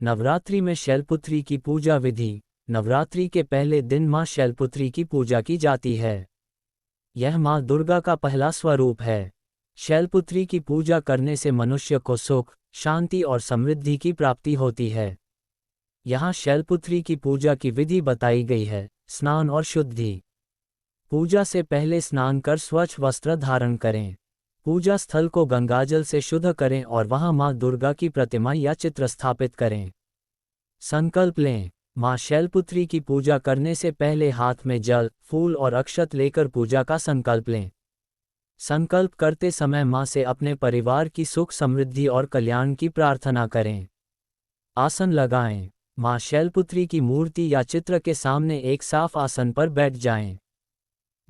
नवरात्रि में शैलपुत्री की पूजा विधि। नवरात्रि के पहले दिन मां शैलपुत्री की पूजा की जाती है। यह मां दुर्गा का पहला स्वरूप है। शैलपुत्री की पूजा करने से मनुष्य को सुख, शांति और समृद्धि की प्राप्ति होती है। यहाँ शैलपुत्री की पूजा की विधि बताई गई है। स्नान और शुद्धि। पूजा से पहले स्नान कर स्वच्छ वस्त्र धारण करें। पूजा स्थल को गंगाजल से शुद्ध करें और वहां मां दुर्गा की प्रतिमा या चित्र स्थापित करें। संकल्प लें। मां शैलपुत्री की पूजा करने से पहले हाथ में जल, फूल और अक्षत लेकर पूजा का संकल्प लें। संकल्प करते समय मां से अपने परिवार की सुख, समृद्धि और कल्याण की प्रार्थना करें। आसन लगाएं। मां शैलपुत्री की मूर्ति या चित्र के सामने एक साफ आसन पर बैठ जाएं।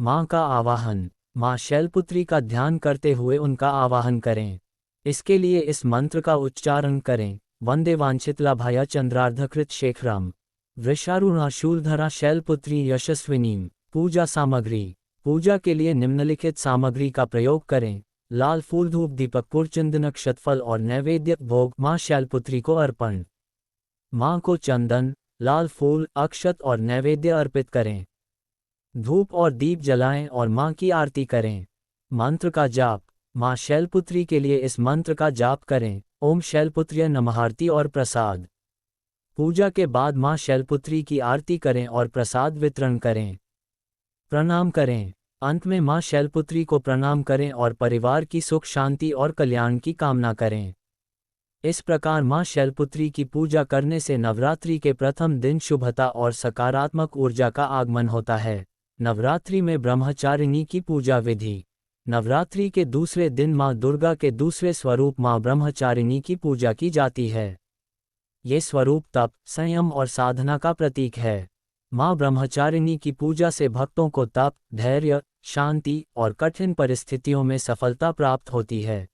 मां का आवाहन। मां शैलपुत्री का ध्यान करते हुए उनका आवाहन करें। इसके लिए इस मंत्र का उच्चारण करें। वंदे वांछितलाभाया चंद्रार्धकृत शेखरम वृषारूढ़ा शूलधरा शैलपुत्री यशस्विनीम। पूजा सामग्री। पूजा के लिए निम्नलिखित सामग्री का प्रयोग करें। लाल फूल, धूप, दीपक, पुरचंदन, अक्षतफल और नैवेद्य भोग मां शैलपुत्री को अर्पण। मां को चंदन, लाल फूल, अक्षत और नैवेद्य अर्पित करें। धूप और दीप जलाएं और मां की आरती करें। मंत्र का जाप। मां शैलपुत्री के लिए इस मंत्र का जाप करें। ओम शैलपुत्र्य नमः। आरती और प्रसाद। पूजा के बाद मां शैलपुत्री की आरती करें और प्रसाद वितरण करें। प्रणाम करें। अंत में मां शैलपुत्री को प्रणाम करें और परिवार की सुख, शांति और कल्याण की कामना करें। इस प्रकार मां शैलपुत्री की पूजा करने से नवरात्रि के प्रथम दिन शुभता और सकारात्मक ऊर्जा का आगमन होता है। नवरात्रि में ब्रह्मचारिणी की पूजा विधि। नवरात्रि के दूसरे दिन मां दुर्गा के दूसरे स्वरूप मां ब्रह्मचारिणी की पूजा की जाती है। ये स्वरूप तप, संयम और साधना का प्रतीक है। मां ब्रह्मचारिणी की पूजा से भक्तों को तप, धैर्य, शांति और कठिन परिस्थितियों में सफलता प्राप्त होती है।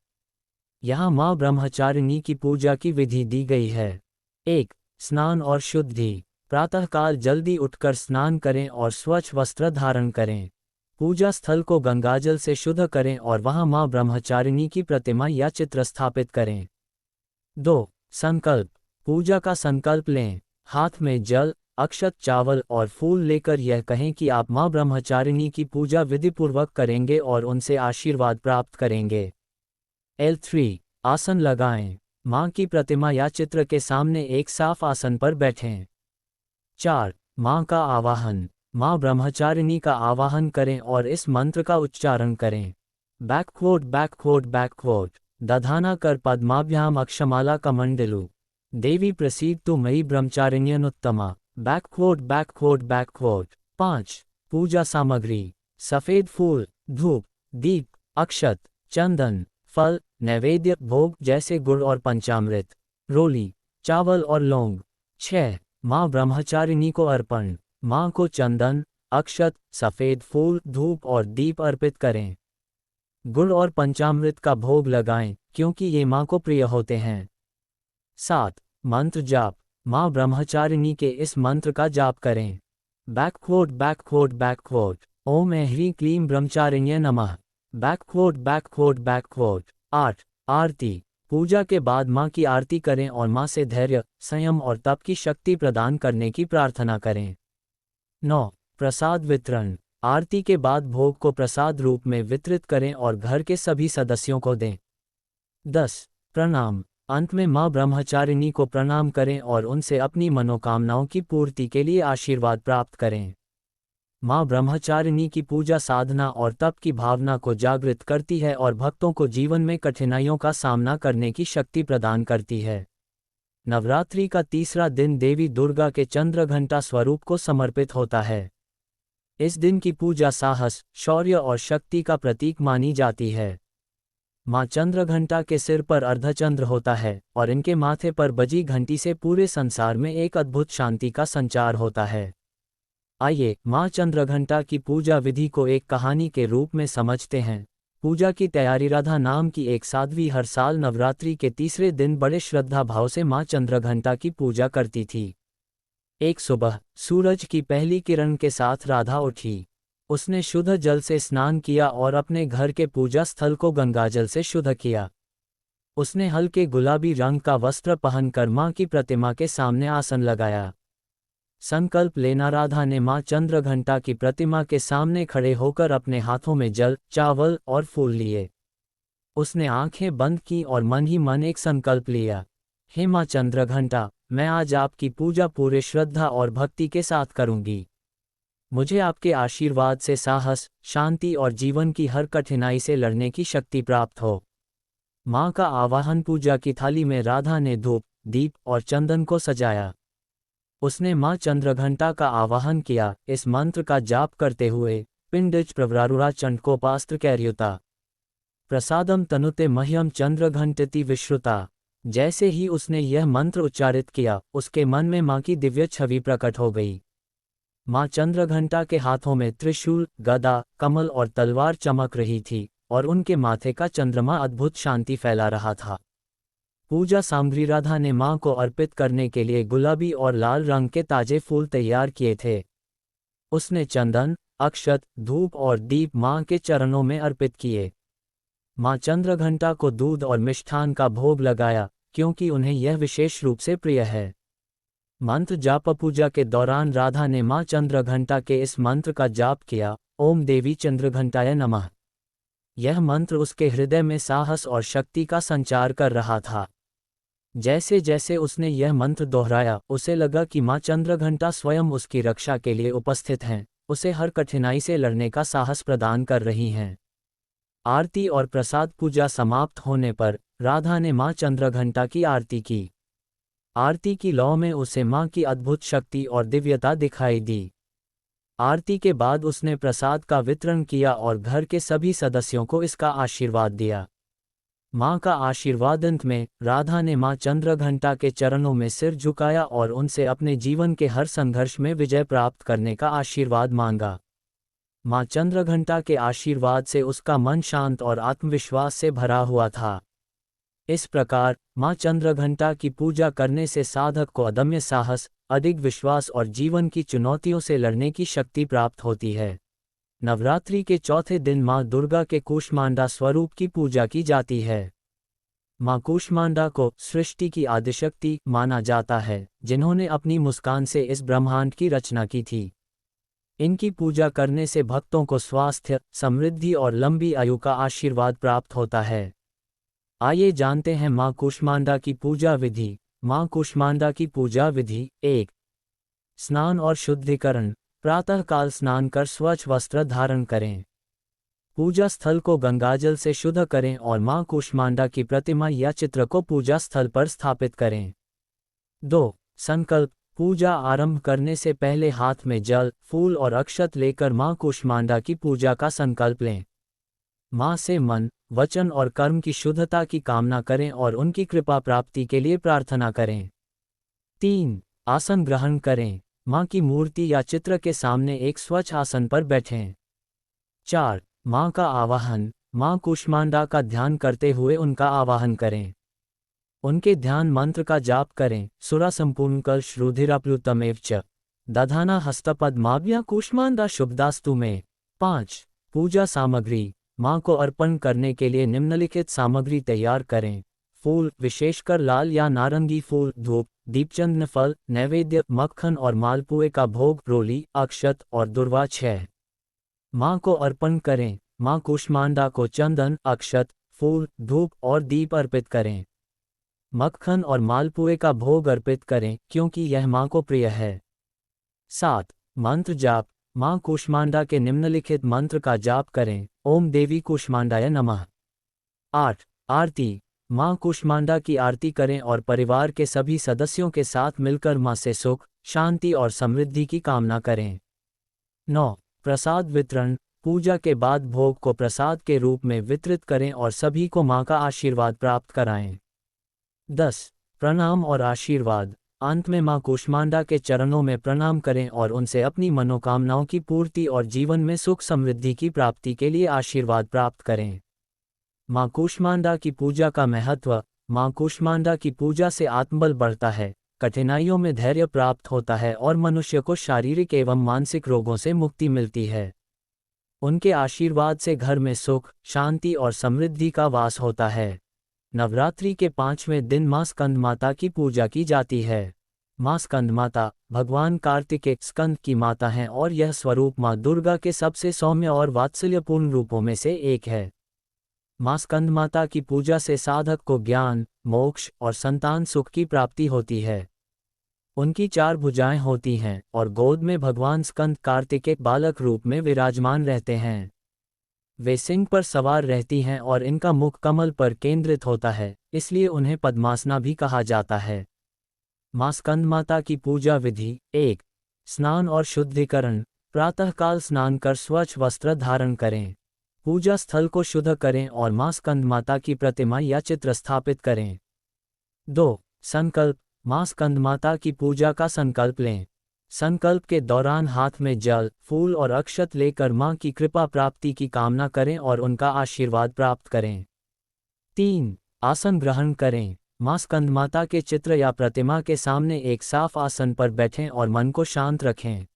यहाँ मां ब्रह्मचारिणी की पूजा की विधि दी गई है। 1. स्नान और शुद्धि। प्रातःकाल जल्दी उठकर स्नान करें और स्वच्छ वस्त्र धारण करें। पूजा स्थल को गंगाजल से शुद्ध करें और वहां मां ब्रह्मचारिणी की प्रतिमा या चित्र स्थापित करें। 2. संकल्प। पूजा का संकल्प लें। हाथ में जल, अक्षत, चावल और फूल लेकर यह कहें कि आप मां ब्रह्मचारिणी की पूजा विधिपूर्वक करेंगे और उनसे आशीर्वाद प्राप्त करेंगे। L3. आसन लगाएं। मां की प्रतिमा या चित्र के सामने एक साफ आसन पर बैठें। 4. मां का आवाहन। मां ब्रह्मचारिणी का आवाहन करें और इस मंत्र का उच्चारण करें। बैकवोट बैकवोट बैकवोट दधाना कर पद्माभ्याम अक्षमाला कमंडलु देवी प्रसीद तु मयि ब्रह्मचारिण्यनुत्तमा। बैकवोट बैकवोट बैकवोट। 5. पूजा सामग्री। सफेद फूल, धूप, दीप, अक्षत, चंदन, फल, नैवेद्य भोग जैसे गुड़ और पंचामृत, रोली, चावल और लौंग। 6. मां ब्रह्मचारिणी को अर्पण। मां को चंदन, अक्षत, सफेद फूल, धूप और दीप अर्पित करें। गुड़ और पंचामृत का भोग लगाएं क्योंकि ये मां को प्रिय होते हैं। 7. मंत्र जाप। मां ब्रह्मचारिणी के इस मंत्र का जाप करें। बैकवोट बैकवोट बैकवोट ओम ह्रीं क्लीं ब्रह्मचारिण्य नमः। बैकवोट बैकवोट बैकवोट। 8. आरती। पूजा के बाद मां की आरती करें और मां से धैर्य, संयम और तप की शक्ति प्रदान करने की प्रार्थना करें। 9. प्रसाद वितरण। आरती के बाद भोग को प्रसाद रूप में वितरित करें और घर के सभी सदस्यों को दें। 10. प्रणाम। अंत में मां ब्रह्मचारिणी को प्रणाम करें और उनसे अपनी मनोकामनाओं की पूर्ति के लिए आशीर्वाद प्राप्त करें। मां ब्रह्मचारिणी की पूजा साधना और तप की भावना को जागृत करती है और भक्तों को जीवन में कठिनाइयों का सामना करने की शक्ति प्रदान करती है। नवरात्रि का तीसरा दिन देवी दुर्गा के चंद्रघंटा स्वरूप को समर्पित होता है। इस दिन की पूजा साहस, शौर्य और शक्ति का प्रतीक मानी जाती है। मां चंद्रघंटा के सिर पर अर्धचंद्र होता है और इनके माथे पर बजी घंटी से पूरे संसार में एक अद्भुत शांति का संचार होता है। आइए मां चंद्रघंटा की पूजा विधि को एक कहानी के रूप में समझते हैं। पूजा की तैयारी। राधा नाम की एक साध्वी हर साल नवरात्रि के तीसरे दिन बड़े श्रद्धा भाव से मां चंद्रघंटा की पूजा करती थी। एक सुबह सूरज की पहली किरण के साथ राधा उठी। उसने शुद्ध जल से स्नान किया और अपने घर के पूजा स्थल को गंगाजल से शुद्ध किया। उसने हल्के गुलाबी रंग का वस्त्र पहनकर मां की प्रतिमा के सामने आसन लगाया। संकल्प लेना। राधा ने मां चंद्रघंटा की प्रतिमा के सामने खड़े होकर अपने हाथों में जल, चावल और फूल लिए। उसने आंखें बंद की और मन ही मन एक संकल्प लिया, हे मां चंद्रघंटा, मैं आज आपकी पूजा पूरे श्रद्धा और भक्ति के साथ करूंगी। मुझे आपके आशीर्वाद से साहस, शांति और जीवन की हर कठिनाई से लड़ने की शक्ति प्राप्त हो। मां का आवाहन। पूजा की थाली में राधा ने धूप, दीप और चंदन को सजाया। उसने मां चंद्रघंटा का आवाहन किया, इस मंत्र का जाप करते हुए, पिंडिच प्रवरारुरा चंडकोपास्त्र कैर्युता प्रसादम तनुते मह्यम चंद्रघंटति विश्रुता। जैसे ही उसने यह मंत्र उच्चारित किया, उसके मन में मां की दिव्य छवि प्रकट हो गई। मां चंद्रघंटा के हाथों में त्रिशूल, गदा, कमल और तलवार चमक रही थी, और उनके माथे का चंद्रमा अद्भुत शांति फैला रहा था। पूजा सामग्री। राधा ने मां को अर्पित करने के लिए गुलाबी और लाल रंग के ताजे फूल तैयार किए थे। उसने चंदन, अक्षत, धूप और दीप मां के चरणों में अर्पित किए। मां चंद्रघंटा को दूध और मिष्ठान का भोग लगाया, क्योंकि उन्हें यह विशेष रूप से प्रिय है। मंत्र जाप। पूजा के दौरान राधा ने मां चंद्रघंटा के इस मंत्र का जाप किया, ओम देवी चंद्रघंटाय नमः। यह मंत्र उसके हृदय में साहस और शक्ति का संचार कर रहा था। जैसे जैसे उसने यह मंत्र दोहराया, उसे लगा कि मां चंद्रघंटा स्वयं उसकी रक्षा के लिए उपस्थित हैं, उसे हर कठिनाई से लड़ने का साहस प्रदान कर रही हैं। आरती और प्रसाद। पूजा समाप्त होने पर राधा ने मां चंद्रघंटा की आरती की। आरती की लौ में उसे मां की अद्भुत शक्ति और दिव्यता दिखाई दी। आरती के बाद उसने प्रसाद का वितरण किया और घर के सभी सदस्यों को इसका आशीर्वाद दिया। मां का आशीर्वाद। अंत में राधा ने मां चंद्रघंटा के चरणों में सिर झुकाया और उनसे अपने जीवन के हर संघर्ष में विजय प्राप्त करने का आशीर्वाद मांगा। मां चंद्रघंटा के आशीर्वाद से उसका मन शांत और आत्मविश्वास से भरा हुआ था। इस प्रकार मां चंद्रघंटा की पूजा करने से साधक को अदम्य साहस, अडिग विश्वास और जीवन की चुनौतियों से लड़ने की शक्ति प्राप्त होती है। नवरात्रि के चौथे दिन मां दुर्गा के कूष्मांडा स्वरूप की पूजा की जाती है। मां कूष्मांडा को सृष्टि की आदिशक्ति माना जाता है, जिन्होंने अपनी मुस्कान से इस ब्रह्मांड की रचना की थी। इनकी पूजा करने से भक्तों को स्वास्थ्य, समृद्धि और लंबी आयु का आशीर्वाद प्राप्त होता है। आइए जानते हैं मां कूष्मांडा की पूजा विधि। मां कूष्मांडा की पूजा विधि। 1. स्नान और शुद्धिकरण। प्रातःकाल स्नान कर स्वच्छ वस्त्र धारण करें। पूजा स्थल को गंगाजल से शुद्ध करें और मां कूष्मांडा की प्रतिमा या चित्र को पूजा स्थल पर स्थापित करें। 2. संकल्प। पूजा आरंभ करने से पहले हाथ में जल, फूल और अक्षत लेकर मां कूष्मांडा की पूजा का संकल्प लें। मां से मन, वचन और कर्म की शुद्धता की कामना करें और उनकी कृपा प्राप्ति के लिए प्रार्थना करें। 3. आसन ग्रहण करें। मां की मूर्ति या चित्र के सामने एक स्वच्छ आसन पर बैठें। 4. मां का आवाहन। मां कूष्मांडा का ध्यान करते हुए उनका आवाहन करें। उनके ध्यान मंत्र का जाप करें। सुरा संपूर्णकल श्रुधिराप्लुतमेव च दधाना हस्तपद्माभ्या कूष्मांडा शुभदास्तु में। 5. पूजा सामग्री। मां को अर्पण करने के लिए निम्नलिखित सामग्री तैयार करें। फूल, विशेषकर लाल या नारंगी फूल, धूप, दीपचंदन, फल, नैवेद्य, मक्खन और मालपुए का भोग, रोली, अक्षत और दुर्वा। 6. मां को अर्पण करें। मां कूष्मांडा को चंदन, अक्षत, फूल, धूप और दीप अर्पित करें। मक्खन और मालपुए का भोग अर्पित करें, क्योंकि यह मां को प्रिय है। 7. मंत्र जाप। मां कूष्मांडा के निम्नलिखित मंत्र का जाप करें। ओम देवी कूष्मांडाय नमः। 8. आरती। मां कूष्मांडा की आरती करें और परिवार के सभी सदस्यों के साथ मिलकर मां से सुख, शांति और समृद्धि की कामना करें। 9. प्रसाद वितरण। पूजा के बाद भोग को प्रसाद के रूप में वितरित करें और सभी को मां का आशीर्वाद प्राप्त कराएं। 10. प्रणाम और आशीर्वाद। अंत में मां कूष्मांडा के चरणों में प्रणाम करें और उनसे अपनी मनोकामनाओं की पूर्ति और जीवन में सुख समृद्धि की प्राप्ति के लिए आशीर्वाद प्राप्त करें। मां कूष्मांडा की पूजा का महत्व। मां कूष्मांडा की पूजा से आत्मबल बढ़ता है, कठिनाइयों में धैर्य प्राप्त होता है और मनुष्य को शारीरिक एवं मानसिक रोगों से मुक्ति मिलती है। उनके आशीर्वाद से घर में सुख, शांति और समृद्धि का वास होता है। नवरात्रि के 5वें दिन माँ स्कंदमाता की पूजा की जाती है। माँ स्कंदमाता भगवान कार्तिकेय स्कंद की माता हैं और यह स्वरूप माँ दुर्गा के सबसे सौम्य और वात्सल्यपूर्ण रूपों में से एक है। माँ स्कंदमाता की पूजा से साधक को ज्ञान, मोक्ष और संतान सुख की प्राप्ति होती है। उनकी 4 भुजाएं होती हैं और गोद में भगवान स्कंद कार्तिकेय बालक रूप में विराजमान रहते हैं। वे सिंह पर सवार रहती हैं और इनका मुख कमल पर केंद्रित होता है, इसलिए उन्हें पद्मासना भी कहा जाता है। माँ स्कंदमाता की पूजा विधि 1. स्नान और शुद्धिकरण। प्रातःकाल स्नान कर स्वच्छ वस्त्र धारण करें। पूजा स्थल को शुद्ध करें और माँ स्कंदमाता की प्रतिमा या चित्र स्थापित करें। 2. संकल्प। माँ स्कंदमाता की पूजा का संकल्प लें। संकल्प के दौरान हाथ में जल, फूल और अक्षत लेकर माँ की कृपा प्राप्ति की कामना करें और उनका आशीर्वाद प्राप्त करें। 3. आसन ग्रहण करें। माँ स्कंदमाता के चित्र या प्रतिमा के सामने एक साफ आसन पर बैठें और मन को शांत रखें।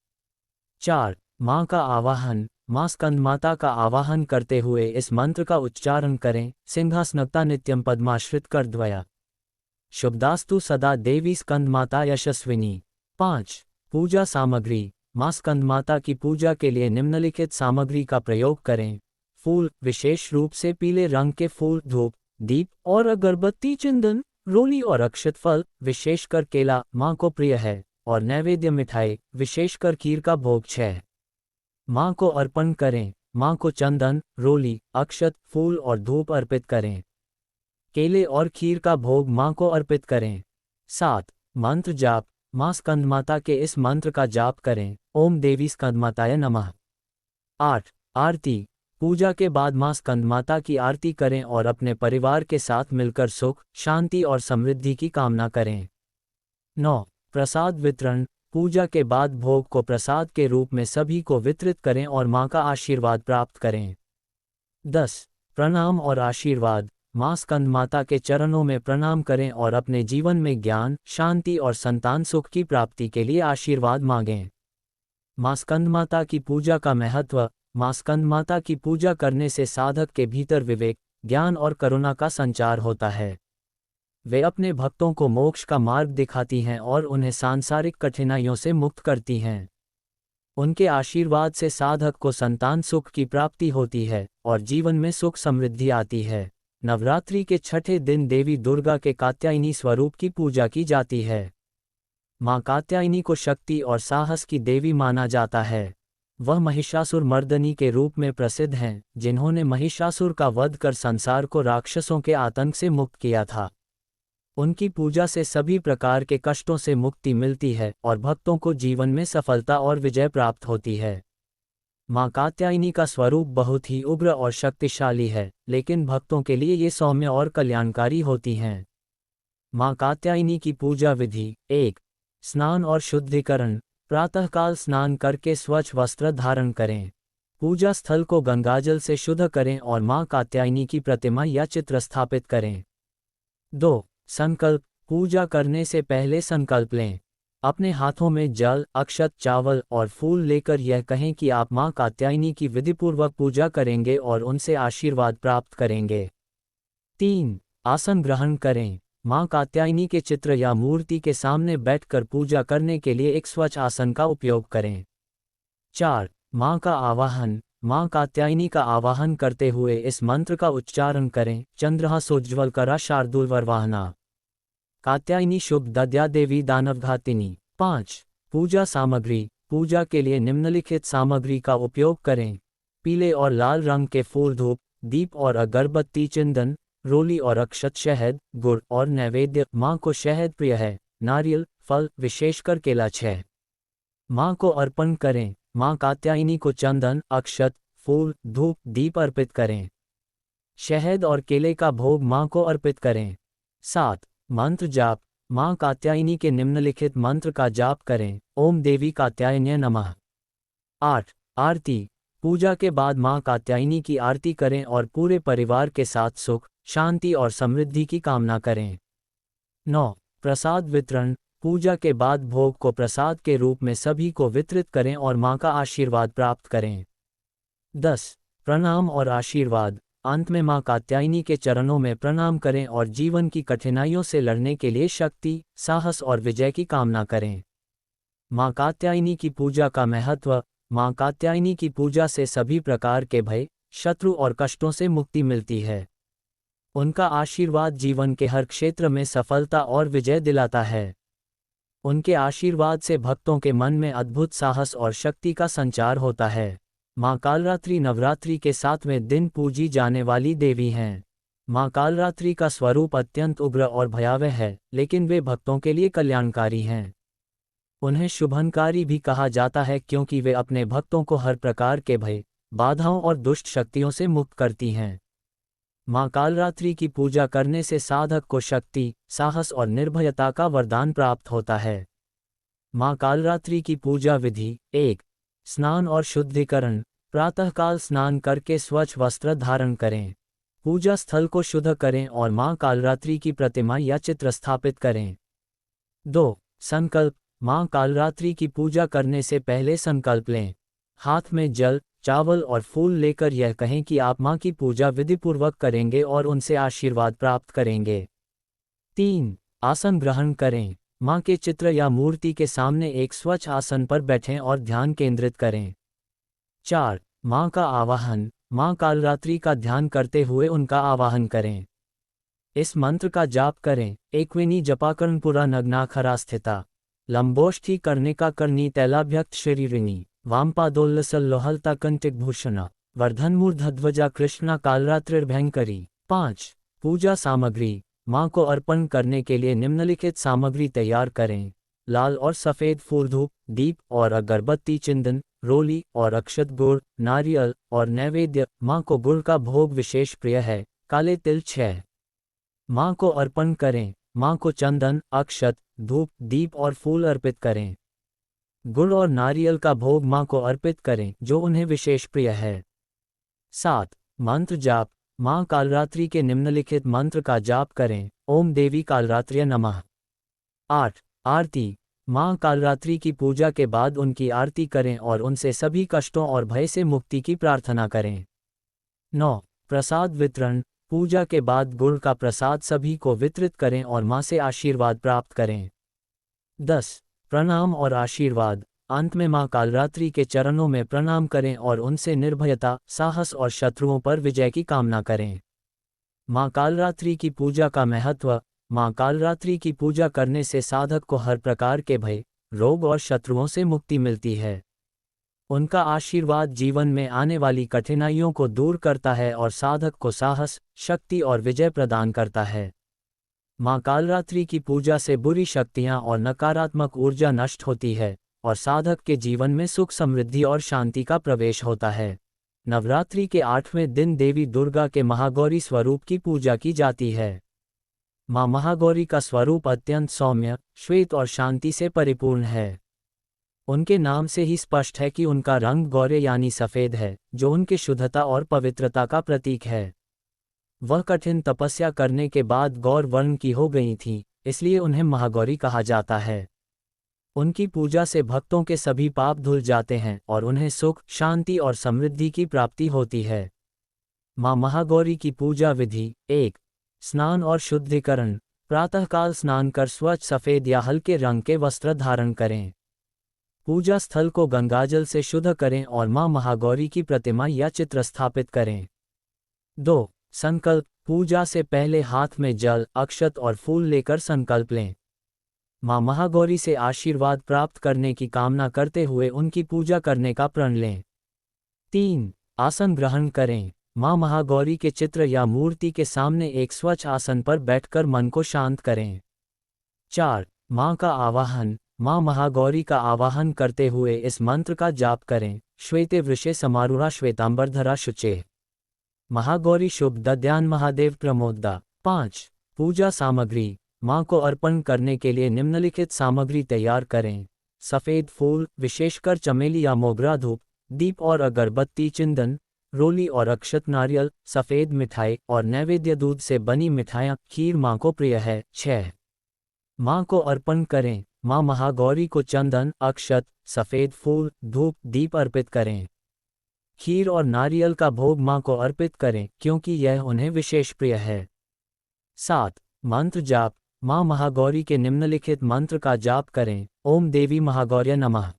4. माँ का आवाहन। माँ स्कंदमाता का आवाहन करते हुए इस मंत्र का उच्चारण करें, सिंहासनता नित्यम पद्माश्रित कर द्वया। शुभदास्तु सदा देवी स्कंदमाता यशस्विनी। 5. पूजा सामग्री। माँ स्कंदमाता की पूजा के लिए निम्नलिखित सामग्री का प्रयोग करें। फूल, विशेष रूप से पीले रंग के फूल, धूप, दीप और अगरबत्ती, चंदन, रोली और अक्षत फल, विशेषकर केला माँ को प्रिय है, और नैवेद्य मिठाई, विशेषकर खीर का भोग 6 माँ को अर्पण करें। माँ को चंदन, रोली, अक्षत, फूल और धूप अर्पित करें। केले और खीर का भोग माँ को अर्पित करें। 7. मंत्र जाप। माँ स्कंदमाता के इस मंत्र का जाप करें, ओम देवी स्कंदमाताय नमः। 8. आरती। पूजा के बाद माँ स्कंदमाता की आरती करें और अपने परिवार के साथ मिलकर सुख, शांति और समृद्धि की कामना करें। 9. प्रसाद वितरण। पूजा के बाद भोग को प्रसाद के रूप में सभी को वितरित करें और माँ का आशीर्वाद प्राप्त करें। 10. प्रणाम और आशीर्वाद। माँ स्कंदमाता के चरणों में प्रणाम करें और अपने जीवन में ज्ञान, शांति और संतान सुख की प्राप्ति के लिए आशीर्वाद मांगें। माँ स्कंदमाता की पूजा का महत्व। माँ स्कंदमाता की पूजा करने से साधक के भीतर विवेक, ज्ञान और करुणा का संचार होता है। वे अपने भक्तों को मोक्ष का मार्ग दिखाती हैं और उन्हें सांसारिक कठिनाइयों से मुक्त करती हैं। उनके आशीर्वाद से साधक को संतान सुख की प्राप्ति होती है और जीवन में सुख समृद्धि आती है। नवरात्रि के 6ठे दिन देवी दुर्गा के कात्यायनी स्वरूप की पूजा की जाती है। माँ कात्यायनी को शक्ति और साहस की देवी माना जाता है। वह महिषासुर मर्दनी के रूप में प्रसिद्ध हैं, जिन्होंने महिषासुर का वध कर संसार को राक्षसों के आतंक से मुक्त किया था। उनकी पूजा से सभी प्रकार के कष्टों से मुक्ति मिलती है और भक्तों को जीवन में सफलता और विजय प्राप्त होती है। माँ कात्यायनी का स्वरूप बहुत ही उग्र और शक्तिशाली है, लेकिन भक्तों के लिए ये सौम्य और कल्याणकारी होती हैं। माँ कात्यायनी की पूजा विधि 1. स्नान और शुद्धिकरण। प्रातःकाल स्नान करके स्वच्छ वस्त्र धारण करें। पूजा स्थल को गंगाजल से शुद्ध करें और माँ कात्यायनी की प्रतिमा या चित्र स्थापित करें। 2. संकल्प। पूजा करने से पहले संकल्प लें। अपने हाथों में जल, अक्षत, चावल और फूल लेकर यह कहें कि आप माँ कात्यायनी की विधिपूर्वक पूजा करेंगे और उनसे आशीर्वाद प्राप्त करेंगे। 3. आसन ग्रहण करें। माँ कात्यायनी के चित्र या मूर्ति के सामने बैठकर पूजा करने के लिए एक स्वच्छ आसन का उपयोग करें। 4. माँ का आवाहन। माँ कात्यायनी का आवाहन करते हुए इस मंत्र का उच्चारण करें, चंद्रहा सोज्ज्वल करा शार्दूलवरवाहना कात्यायनी शुभ दद्या देवी दानवघातिनी। 5. पूजा सामग्री। पूजा के लिए निम्नलिखित सामग्री का उपयोग करें। पीले और लाल रंग के फूल, धूप, दीप और अगरबत्ती, चंदन, रोली और अक्षत, शहद, गुड़ और नैवेद्य। माँ को शहद प्रिय है। नारियल, फल, विशेषकर केला 6 माँ को अर्पण करें। माँ कात्यायनी को चंदन, अक्षत, फूल, धूप, दीप अर्पित करें। शहद और केले का भोग माँ को अर्पित करें। 7. मंत्र जाप। माँ कात्यायनी के निम्नलिखित मंत्र का जाप करें, ओम देवी कात्यायन्य नमः। 8. आरती। पूजा के बाद माँ कात्यायनी की आरती करें और पूरे परिवार के साथ सुख, शांति और समृद्धि की कामना करें। 9. प्रसाद वितरण। पूजा के बाद भोग को प्रसाद के रूप में सभी को वितरित करें और माँ का आशीर्वाद प्राप्त करें। 10. प्रणाम और आशीर्वाद। अंत में मां कात्यायनी के चरणों में प्रणाम करें और जीवन की कठिनाइयों से लड़ने के लिए शक्ति, साहस और विजय की कामना करें। मां कात्यायनी की पूजा का महत्व। मां कात्यायनी की पूजा से सभी प्रकार के भय, शत्रु और कष्टों से मुक्ति मिलती है। उनका आशीर्वाद जीवन के हर क्षेत्र में सफलता और विजय दिलाता है। उनके आशीर्वाद से भक्तों के मन में अद्भुत साहस और शक्ति का संचार होता है। मां कालरात्रि नवरात्रि के 7वें दिन पूजी जाने वाली देवी हैं। मां कालरात्रि का स्वरूप अत्यंत उग्र और भयावह है, लेकिन वे भक्तों के लिए कल्याणकारी हैं। उन्हें शुभनकारी भी कहा जाता है क्योंकि वे अपने भक्तों को हर प्रकार के भय, बाधाओं और दुष्ट शक्तियों से मुक्त करती हैं। मां कालरात्रि की पूजा करने से साधक को शक्ति, साहस और निर्भयता का वरदान प्राप्त होता है। मां कालरात्रि की पूजा विधि। 1. स्नान और शुद्धिकरण। प्रातःकाल स्नान करके स्वच्छ वस्त्र धारण करें। पूजा स्थल को शुद्ध करें और मां कालरात्रि की प्रतिमा या चित्र स्थापित करें। 2. संकल्प। मां कालरात्रि की पूजा करने से पहले संकल्प लें। हाथ में जल, चावल और फूल लेकर यह कहें कि आप मां की पूजा विधिपूर्वक करेंगे और उनसे आशीर्वाद प्राप्त करेंगे। 3. आसन ग्रहण करें। मां के चित्र या मूर्ति के सामने एक स्वच्छ आसन पर बैठें और ध्यान केंद्रित करें। 4. मां का आवाहन। मां कालरात्रि का ध्यान करते हुए उनका आवाहन करें। इस मंत्र का जाप करें। एकवेनी जपाकर्णपुरा नग्नाखरा स्थिता लंबोष्ठी कर्णिका कर्णी तैलाभ्यक्त शरीरिणी वामपादोल्लसल लोहलता कंटिकभूषण वर्धनमूर्धध्वजा कृष्णा कालरात्रिर्भयंकरी। 5. पूजा सामग्री। मां को अर्पण करने के लिए निम्नलिखित सामग्री तैयार करें। लाल और सफ़ेद फूल, धूप, दीप और अगरबत्ती, चंदन, रोली और अक्षत, गुड़, नारियल और नैवेद्य। मां को गुड़ का भोग विशेष प्रिय है। काले तिल 6. मां को अर्पण करें। मां को चंदन, अक्षत, धूप, दीप और फूल अर्पित करें। गुड़ और नारियल का भोग मां को अर्पित करें जो उन्हें विशेष प्रिय है। 7. मंत्र जाप। मां कालरात्रि के निम्नलिखित मंत्र का जाप करें। ओम देवी कालरात्र्य नमः। 8. आरती। मां कालरात्रि की पूजा के बाद उनकी आरती करें और उनसे सभी कष्टों और भय से मुक्ति की प्रार्थना करें। 9. प्रसाद वितरण। पूजा के बाद गुड़ का प्रसाद सभी को वितरित करें और मां से आशीर्वाद प्राप्त करें। 10. प्रणाम और आशीर्वाद। अंत में मां कालरात्रि के चरणों में प्रणाम करें और उनसे निर्भयता, साहस और शत्रुओं पर विजय की कामना करें। मां कालरात्रि की पूजा का महत्व। मां कालरात्रि की पूजा करने से साधक को हर प्रकार के भय, रोग और शत्रुओं से मुक्ति मिलती है। उनका आशीर्वाद जीवन में आने वाली कठिनाइयों को दूर करता है और साधक को साहस, शक्ति और विजय प्रदान करता है। मां कालरात्रि की पूजा से बुरी शक्तियां और नकारात्मक ऊर्जा नष्ट होती है और साधक के जीवन में सुख, समृद्धि और शांति का प्रवेश होता है। नवरात्रि के 8वें दिन देवी दुर्गा के महागौरी स्वरूप की पूजा की जाती है। मां महागौरी का स्वरूप अत्यंत सौम्य, श्वेत और शांति से परिपूर्ण है। उनके नाम से ही स्पष्ट है कि उनका रंग गौरे यानी सफ़ेद है, जो उनके शुद्धता और पवित्रता का प्रतीक है। वह कठिन तपस्या करने के बाद गौर वर्ण की हो गई थीं, इसलिए उन्हें महागौरी कहा जाता है। उनकी पूजा से भक्तों के सभी पाप धुल जाते हैं और उन्हें सुख, शांति और समृद्धि की प्राप्ति होती है। मां महागौरी की पूजा विधि। 1. स्नान और शुद्धिकरण। प्रातःकाल स्नान कर स्वच्छ सफ़ेद या हल्के रंग के वस्त्र धारण करें। पूजा स्थल को गंगाजल से शुद्ध करें और मां महागौरी की प्रतिमा या चित्र स्थापित करें। 2. संकल्प। पूजा से पहले हाथ में जल, अक्षत और फूल लेकर संकल्प लें। मां महागौरी से आशीर्वाद प्राप्त करने की कामना करते हुए उनकी पूजा करने का प्रण लें। 3. आसन ग्रहण करें। मां महागौरी के चित्र या मूर्ति के सामने एक स्वच्छ आसन पर बैठकर मन को शांत करें। 4. मां का आवाहन। मां महागौरी का आवाहन करते हुए इस मंत्र का जाप करें। श्वेते वृषे समारूढ़ा श्वेतांबरधरा शुचे महागौरी शुभ दद्यान महादेव प्रमोदा। 5. पूजा सामग्री। मां को अर्पण करने के लिए निम्नलिखित सामग्री तैयार करें। सफ़ेद फूल, विशेषकर चमेली या मोगरा, धूप, दीप और अगरबत्ती, चंदन, रोली और अक्षत, नारियल, सफ़ेद मिठाई और नैवेद्य। दूध से बनी मिठाइयाँ, खीर मां को प्रिय है। 6. मां को अर्पण करें। मां महागौरी को चंदन, अक्षत, सफ़ेद फूल, धूप, दीप अर्पित करें। खीर और नारियल का भोग माँ को अर्पित करें क्योंकि यह उन्हें विशेष प्रिय है। 7. मंत्र जाप। माँ महागौरी के निम्नलिखित मंत्र का जाप करें। ओम देवी महागौर्य नमः।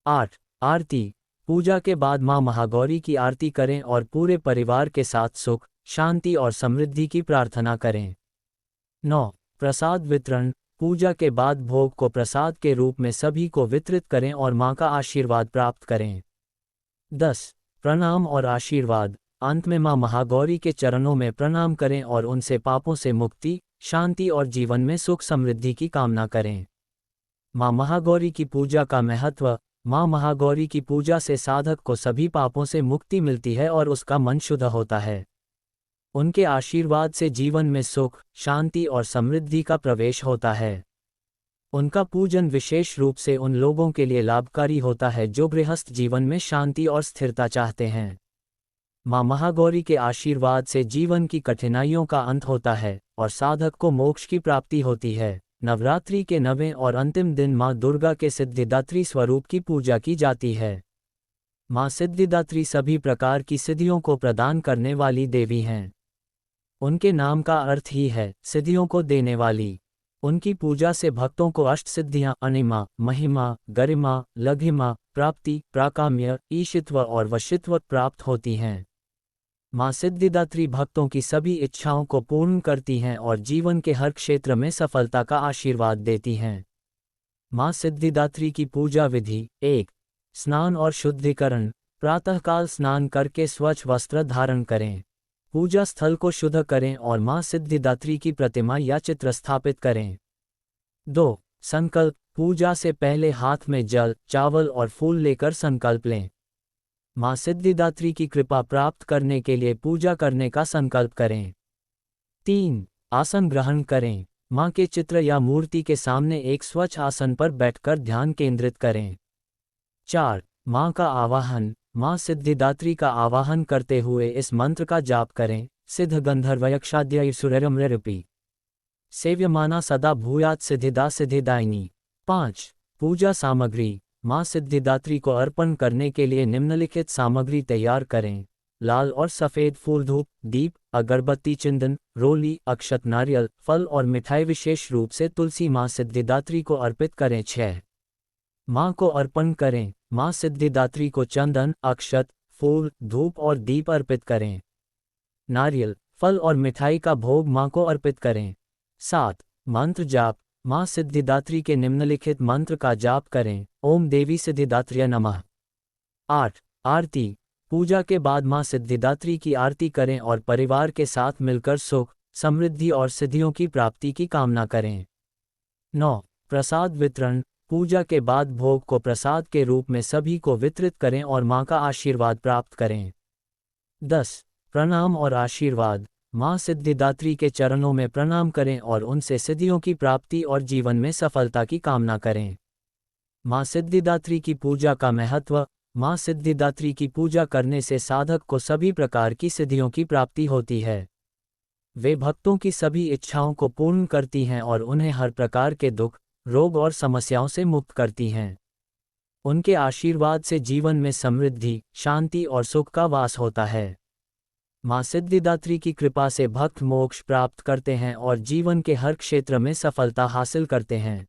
8. आरती। पूजा के बाद माँ महागौरी की आरती करें और पूरे परिवार के साथ सुख, शांति और समृद्धि की प्रार्थना करें। 9. प्रसाद वितरण। पूजा के बाद भोग को प्रसाद के रूप में सभी को वितरित करें और माँ का आशीर्वाद प्राप्त करें। 10. प्रणाम और आशीर्वाद। अंत में माँ महागौरी के चरणों में प्रणाम करें और उनसे पापों से मुक्ति, शांति और जीवन में सुख समृद्धि की कामना करें। माँ महागौरी की पूजा का महत्व। माँ महागौरी की पूजा से साधक को सभी पापों से मुक्ति मिलती है और उसका मन शुद्ध होता है। उनके आशीर्वाद से जीवन में सुख, शांति और समृद्धि का प्रवेश होता है। उनका पूजन विशेष रूप से उन लोगों के लिए लाभकारी होता है जो गृहस्थ जीवन में शांति और स्थिरता चाहते हैं। माँ महागौरी के आशीर्वाद से जीवन की कठिनाइयों का अंत होता है और साधक को मोक्ष की प्राप्ति होती है। नवरात्रि के 9वें और अंतिम दिन माँ दुर्गा के सिद्धिदात्री स्वरूप की पूजा की जाती है। माँ सिद्धिदात्री सभी प्रकार की सिद्धियों को प्रदान करने वाली देवी हैं। उनके नाम का अर्थ ही है सिद्धियों को देने वाली। उनकी पूजा से भक्तों को अष्ट सिद्धियां अणिमा, महिमा, गरिमा, लघिमा, प्राप्ति, प्राकाम्य, ईशित्व और वशित्व प्राप्त होती हैं। माँ सिद्धिदात्री भक्तों की सभी इच्छाओं को पूर्ण करती हैं और जीवन के हर क्षेत्र में सफलता का आशीर्वाद देती हैं। माँ सिद्धिदात्री की पूजा विधि। 1. स्नान और शुद्धिकरण। प्रातःकाल स्नान करके स्वच्छ वस्त्र धारण करें। पूजा स्थल को शुद्ध करें और माँ सिद्धिदात्री की प्रतिमा या चित्र स्थापित करें। 2. संकल्प। पूजा से पहले हाथ में जल, चावल और फूल लेकर संकल्प लें। माँ सिद्धिदात्री की कृपा प्राप्त करने के लिए पूजा करने का संकल्प करें। 3. आसन ग्रहण करें। माँ के चित्र या मूर्ति के सामने एक स्वच्छ आसन पर बैठकर ध्यान केंद्रित करें। 4. माँ का आवाहन। माँ सिद्धिदात्री का आवाहन करते हुए इस मंत्र का जाप करें। सिद्ध गंधर्वयक्षाद्य सुररमृपी सेव्यमाना सदा भूयात् सिद्धिदा सिद्धिदायिनी। 5. पूजा सामग्री। माँ सिद्धिदात्री को अर्पण करने के लिए निम्नलिखित सामग्री तैयार करें। लाल और सफ़ेद फूल, धूप, दीप, अगरबत्ती, चंदन, रोली, अक्षत, नारियल, फल और मिठाई। विशेष रूप से तुलसी माँ सिद्धिदात्री को अर्पित करें। 6. माँ को अर्पण करें। माँ सिद्धिदात्री को चंदन, अक्षत, फूल, धूप और दीप अर्पित करें। नारियल, फल और मिठाई का भोग माँ को अर्पित करें। 7. मंत्र जाप। माँ सिद्धिदात्री के निम्नलिखित मंत्र का जाप करें। ओम देवी सिद्धिदात्र्य नमः। 8. आरती। पूजा के बाद माँ सिद्धिदात्री की आरती करें और परिवार के साथ मिलकर सुख, समृद्धि और सिद्धियों की प्राप्ति की कामना करें। 9. प्रसाद वितरण। पूजा के बाद भोग को प्रसाद के रूप में सभी को वितरित करें और माँ का आशीर्वाद प्राप्त करें। 10. प्रणाम और आशीर्वाद। माँ सिद्धिदात्री के चरणों में प्रणाम करें और उनसे सिद्धियों की प्राप्ति और जीवन में सफलता की कामना करें। माँ सिद्धिदात्री की पूजा का महत्व। माँ सिद्धिदात्री की पूजा करने से साधक को सभी प्रकार की सिद्धियों की प्राप्ति होती है। वे भक्तों की सभी इच्छाओं को पूर्ण करती हैं और उन्हें हर प्रकार के दुख, रोग और समस्याओं से मुक्त करती हैं। उनके आशीर्वाद से जीवन में समृद्धि, शांति और सुख का वास होता है। माँ सिद्धिदात्री की कृपा से भक्त मोक्ष प्राप्त करते हैं और जीवन के हर क्षेत्र में सफलता हासिल करते हैं।